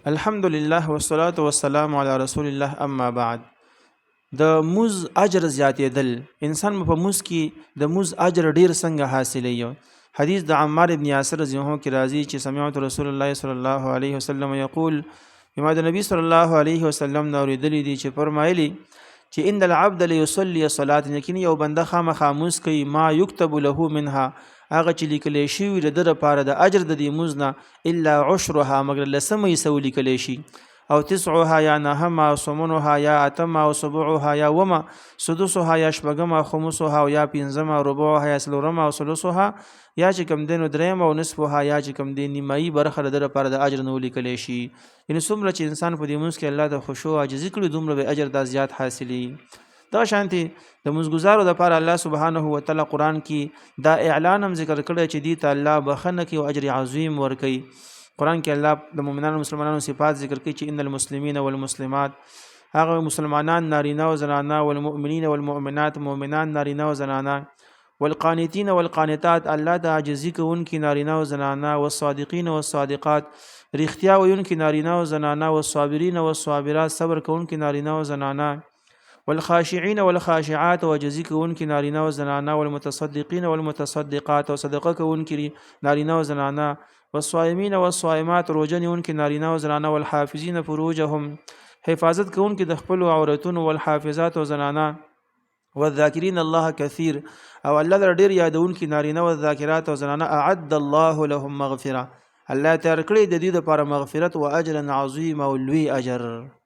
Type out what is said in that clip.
الحمدلله والصلاة والسلام علی رسول الله اما بعد. د موز اجر زیاتېدل، انسان په موز کې د موز اجر ډیر څنګه حاصلوي. حدیث د عمار ابن یاسر رضی الله عنه کې راځي چې سمعت رسول الله صلی الله علیه وسلم یقول، ما د نبی صلی الله علیه وسلم نو اوریدلی دي چې فرمایلی چې ان العبد ليصلي صلاه، یقین یو بنده خامخا موز کوي، ما یكتب له منها، هغه چې لیکل شي وي د لپاره د اجر د دې موز نه، الا عشرها، مگر لسمه یې سو لیکل شي، او تسعها یا نهما، او ثمنها یا اتما، او سبعها یا وما، سدسها یا شپږما، خمسها او یا پنځما، ربعها یا څلورما، او ثلثها یا چې کم دینو دریم، او نصفها یا چې کم دین نیمایي برخه د لپاره د اجر نو لیکل شي. یعنی څومره چې انسان په دې موز کې الله ته خشوع او عاجزي کړي، دومره به اجر د زیات حاصلي. دا شانتي د موزګزارو د لپاره الله سبحانه و تعالی قرآن کې دا اعلان هم ذکر کړی چې دې ته الله بخنه کوي او اجر عظیم ورکوي. قرآن کې الله د مؤمنانو مسلمانانو صفات ذکر کوي چې ان المسلمین والمسلمات، هغه مسلمانان نارینه او زنانه، والمؤمنین والمؤمنات، مؤمنان نارینه او زنانه، والقانتین والقانتات، الله د عاجزي کوونکي نارینه او زنانه، والصادقین والصادقات، رښتیا ویونکي نارینه او زنانه، والصابرین والصابرات، صبر کوونکي نارینه او زنانه، والخاشعين والخاشعات، وجزي کوونکي نارینه او زنانه، والمتصدقين والمتصدقات، او صدقه کوونکي نارینه او زنانه، والصائمين والصائمات، روزه نیونکي نارینه او زنانه، والحافظين فروجهم، حفاظت کوونکي د خپل عورتونو، والحافظات او زنانه، والذاکرین الله کثیر، او الله ډیر یادونکي نارینه او ذاکرات او زنانه، اعد الله لهم مغفره، الله تیار کړی د دې لپاره مغفرت او اجر عظیم او لوی اجر.